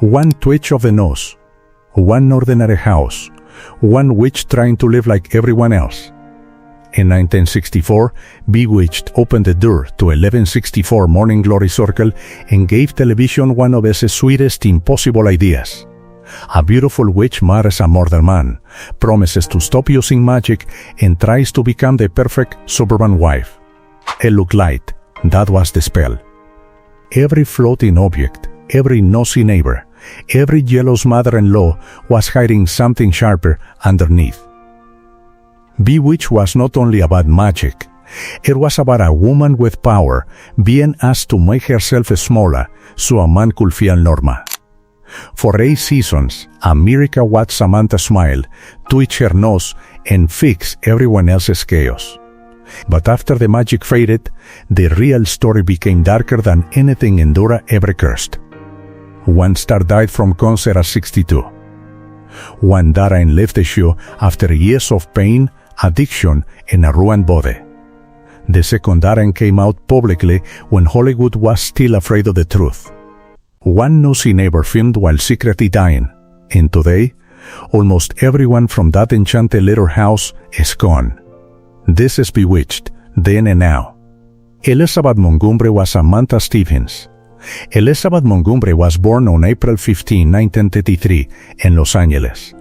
one twitch of the nose, one ordinary house, one witch trying to live like everyone else. In 1964, Bewitched opened the door to 1164 Morning Glory Circle and gave television one of its sweetest impossible ideas. A beautiful witch marries a murdered man, promises to stop using magic, and tries to become the perfect suburban wife. It looked light. That was the spell. Every floating object, every nosy neighbor, every jealous mother-in-law was hiding something sharper underneath. Bewitched was not only about magic. It was about a woman with power being asked to make herself smaller so a man could feel normal. For 8 seasons, America watched Samantha smile, twitch her nose, and fix everyone else's chaos. But after the magic faded, the real story became darker than anything Endora ever cursed. One star died from cancer at 62. One Darren left the show after years of pain, addiction, and a ruined body. The second Darren came out publicly when Hollywood was still afraid of the truth. One nosy neighbor filmed while secretly dying, and today, almost everyone from that enchanted little house is gone. This is Bewitched, then and now. Elizabeth Montgomery was Samantha Stevens. Elizabeth Montgomery was born on April 15, 1933, in Los Angeles.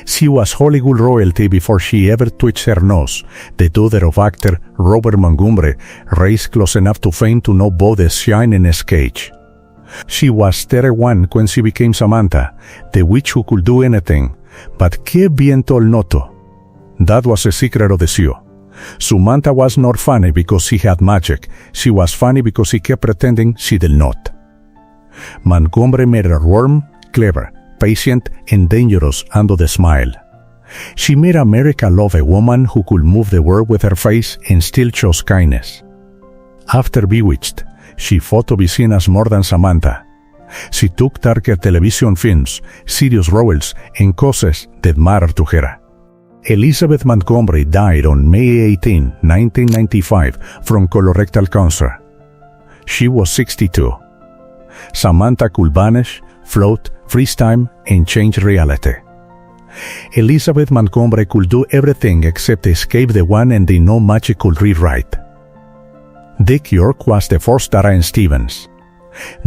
She was Hollywood royalty before she ever twitched her nose, the daughter of actor Robert Montgomery, raised close enough to fame to know both the shine in his cage. She was 31 when she became Samantha, the witch who could do anything, but kept being told not to. That was the secret of the show. Samantha was not funny because she had magic. She was funny because she kept pretending she did not. Montgomery made her warm, clever, patient, and dangerous under the smile. She made America love a woman who could move the world with her face and still chose kindness. After Bewitched, she fought to be seen as more than Samantha. She took darker television films, serious roles, and causes that mattered to her. Elizabeth Montgomery died on May 18, 1995, from colorectal cancer. She was 62. Samantha could vanish, float, freeze time, and change reality. Elizabeth Montgomery could do everything except escape the one and the no magic could rewrite. Dick York was the first Darren Stevens.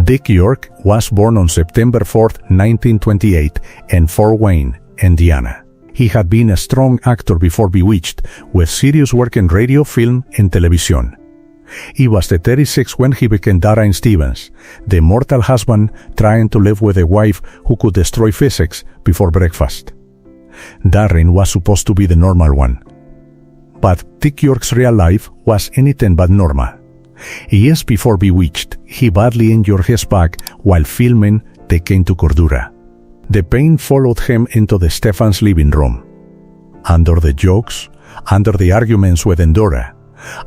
Dick York was born on September 4, 1928, in Fort Wayne, Indiana. He had been a strong actor before Bewitched, with serious work in radio, film, and television. He was 36 when he became Darren Stevens, the mortal husband trying to live with a wife who could destroy physics before breakfast. Darren was supposed to be the normal one. But Dick York's real life was anything but normal. Years before Bewitched, he badly injured his back while filming Taken to Cordura. The pain followed him into the Stephans' living room. Under the jokes, under the arguments with Endora,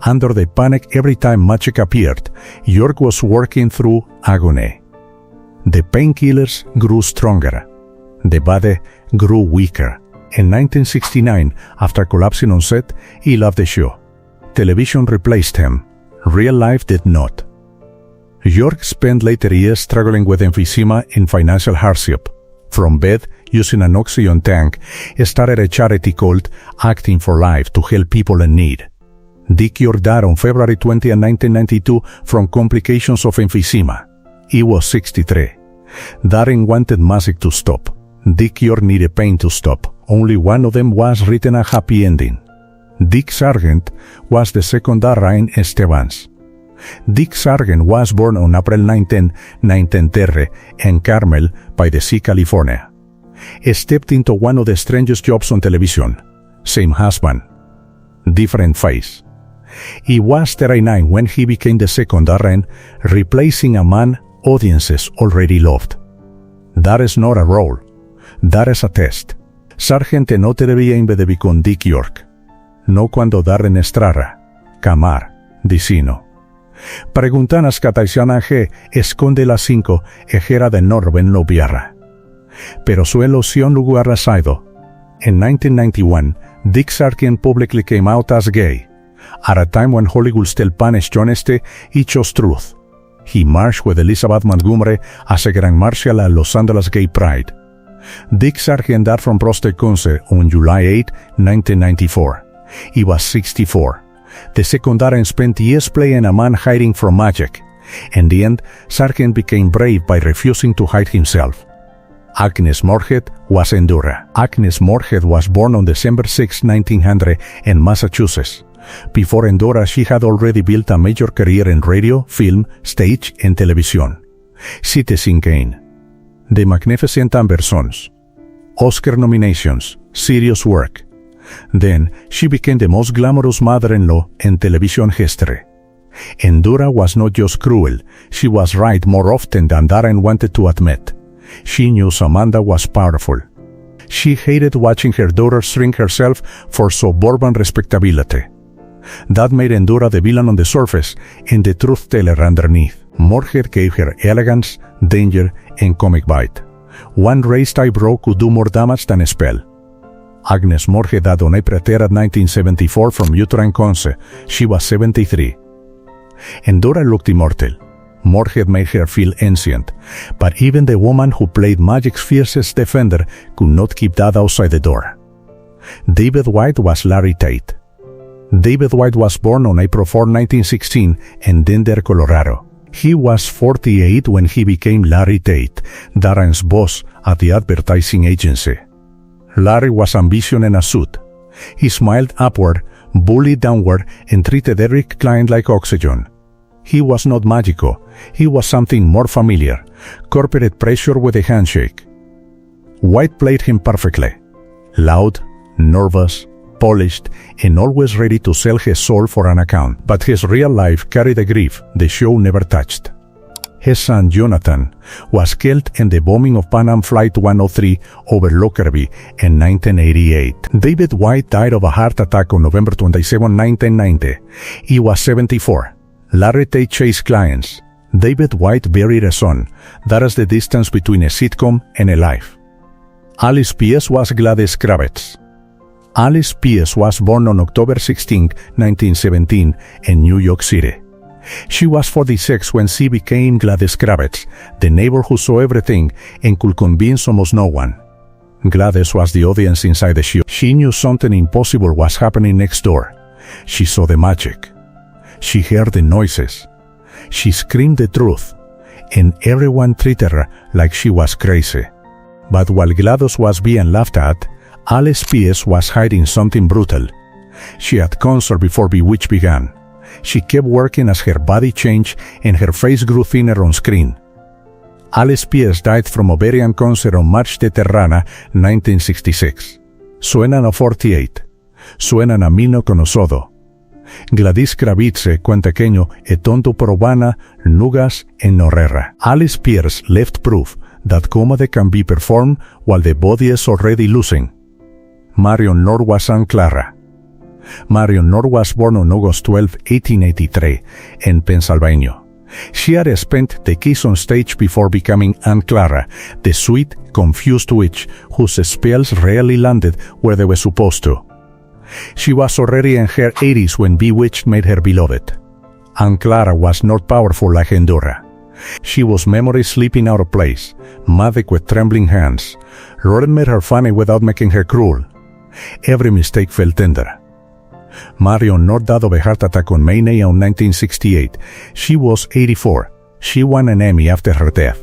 under the panic every time magic appeared, York was working through agony. The painkillers grew stronger. The body grew weaker. In 1969, after collapsing on set, he left the show. Television replaced him. Real life did not. York spent later years struggling with emphysema and financial hardship. From bed, using an oxygen tank, he started a charity called Acting for Life to help people in need. Dick York died on February 20, 1992 from complications of emphysema. He was 63. Darren wanted magic to stop. Dick York needed pain to stop. Only one of them was written a happy ending. Dick Sargent was the second Darren Stevens. Dick Sargent was born on April 19, 1930 in Carmel by the Sea, California. He stepped into one of the strangest jobs on television. Same husband. Different face. He was 39 when he became the second Darren, replacing a man audiences already loved. That is not a role. That is a test. Sargent no te debía impedir con Dick York. No cuando Darren estrara. Camar. Dicino. Preguntanas Kataisiana G. esconde las 5 ejera de Norben lo biarra. Pero su ilusión lugar rasaido. In 1991, Dick Sargent publicly came out as gay. At a time when Hollywood still punished honesty, he chose truth. He marched with Elizabeth Montgomery as a Grand Marshal at Los Angeles Gay Pride. Dick Sargent died from prostate cancer on July 8, 1994. He was 64. The secondarian spent years playing a man hiding from magic. In the end, Sargent became brave by refusing to hide himself. Agnes Moorehead was Endora. Agnes Moorehead was born on December 6, 1900 in Massachusetts. Before Endora, she had already built a major career in radio, film, stage, and television. Citizen Kane, The Magnificent Amber Sons, Oscar nominations, serious work. Then, she became the most glamorous mother-in-law in television history. Endora was not just cruel, she was right more often than Darren wanted to admit. She knew Samantha was powerful. She hated watching her daughter shrink herself for suburban respectability. That made Endora the villain on the surface and the truth-teller underneath. Moorehead gave her elegance, danger, and comic bite. One raised eyebrow could do more damage than a spell. Agnes Moorehead died on April 3, 1974 from uterine cancer. She was 73. Endora looked immortal. Moorehead made her feel ancient, but even the woman who played magic's fiercest defender could not keep that outside the door. David White was Larry Tate. David White was born on April 4, 1916 in Denver, Colorado. He was 48 when he became Larry Tate, Darren's boss at the advertising agency. Larry was ambitious in a suit. He smiled upward, bullied downward, and treated every client like oxygen. He was not magical. He was something more familiar, corporate pressure with a handshake. White played him perfectly. Loud, nervous, polished, and always ready to sell his soul for an account. But his real life carried a grief the show never touched. His son Jonathan was killed in the bombing of Pan Am Flight 103 over Lockerbie in 1988. David White died of a heart attack on November 27, 1990. He was 74. Larry Tate chased clients. David White buried a son. That is the distance between a sitcom and a life. Alice P.S. was Gladys Kravitz. Alice P.S. was born on October 16, 1917 in New York City. She was 46 when she became Gladys Kravitz, the neighbor who saw everything and could convince almost no one. Gladys was the audience inside the show. She knew something impossible was happening next door. She saw the magic. She heard the noises. She screamed the truth, and everyone treated her like she was crazy. But while Gladys was being laughed at, Alice P.S. was hiding something brutal. She had cancer before Bewitched began. She kept working as her body changed and her face grew thinner on screen. Alice P.S. died from ovarian cancer on March de Terrana, 1966. Suenan a 48. Suenan a mí no conocido. Gladys Kravitz, cuentequeño, e tonto probana, nugas, en norrera. Alice Pierce left proof that comedy can be performed while the body is already losing. Marion Lorne was Aunt Clara. Marion Lorne was born on August 12, 1883, in Pennsylvania. She had spent the kiss on stage before becoming Aunt Clara, the sweet, confused witch whose spells rarely landed where they were supposed to. She was already in her 80s when Bewitched made her beloved. Aunt Clara was not powerful like Endora. She was memory slipping out of place, magic with trembling hands. Lorne made her funny without making her cruel. Every mistake felt tender. Marion Lorne died of a heart attack on May 9, 1968. She was 84. She won an Emmy after her death.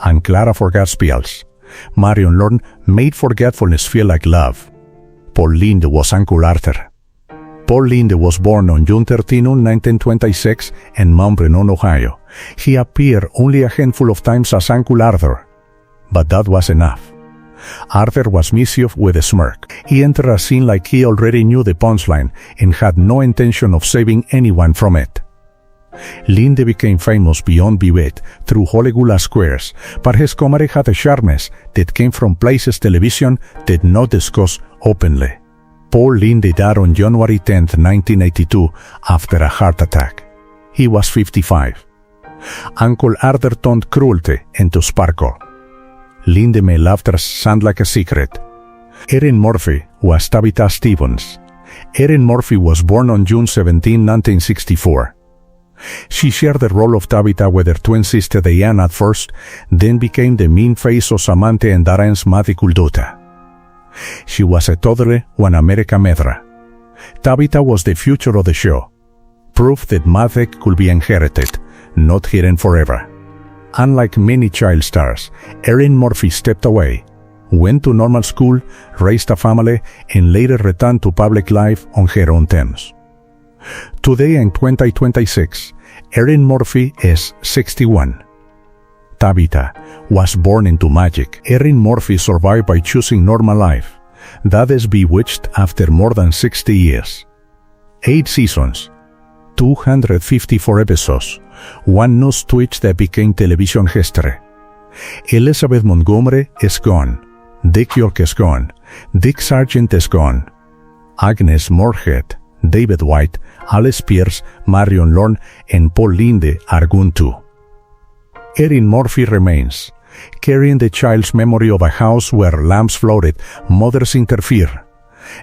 Aunt Clara forgot spells. Marion Lorne made forgetfulness feel like love. Paul Lynde was Uncle Arthur. Paul Lynde was born on June 13, 1926 in Mount Vernon, Ohio. He appeared only a handful of times as Uncle Arthur, but that was enough. Arthur was mischief with a smirk. He entered a scene like he already knew the punchline and had no intention of saving anyone from it. Lynde became famous beyond Bewitched through Hollywood squares, but his comedy had a sharpness that came from places television did not discuss openly. Paul Lynde died on January 10, 1982, after a heart attack. He was 55. Uncle Arthur turned cruelty into sparkle. Lynde made laughter sound like a secret. Erin Murphy was Tabitha Stevens. Erin Murphy was born on June 17, 1964. She shared the role of Tabitha with her twin sister Diana at first, then became the mean face of Samantha and Darren's magical daughter. She was a toddler when America met her. Tabitha was the future of the show, proof that magic could be inherited, not hidden forever. Unlike many child stars, Erin Murphy stepped away, went to normal school, raised a family, and later returned to public life on her own terms. Today in 2026, Erin Murphy is 61. Tabitha was born into magic. Erin Murphy survived by choosing normal life. That is Bewitched after more than 60 years. 8 seasons, 254 episodes, one news twitch that became television history. Elizabeth Montgomery is gone. Dick York is gone. Dick Sargent is gone. Agnes Moorehead, David White, Alice Pierce, Marion Lorne, and Paul Lynde are gone too. Erin Murphy remains, carrying the child's memory of a house where lamps floated, mothers interfered,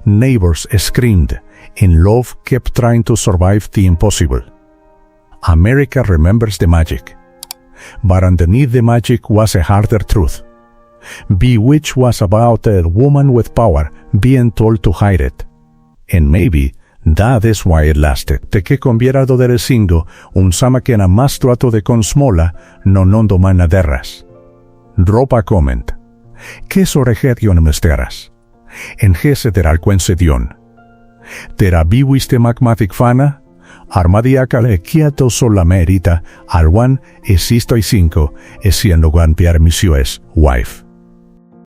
neighbors screamed, and love kept trying to survive the impossible. America remembers the magic. But underneath the magic was a harder truth. Bewitched was about a woman with power being told to hide it. And maybe that is why it lasted. Det che conviera do dere singo, sama che na mastro ato de consmola, non domana derras. Drop a comment. Che soregetion mesteras. En hese ter alquense dion. Tera biwiste magmatic fana, armadiacale quieto sola merita, al one esisto y cinco, siendo guan piar misioes, wife.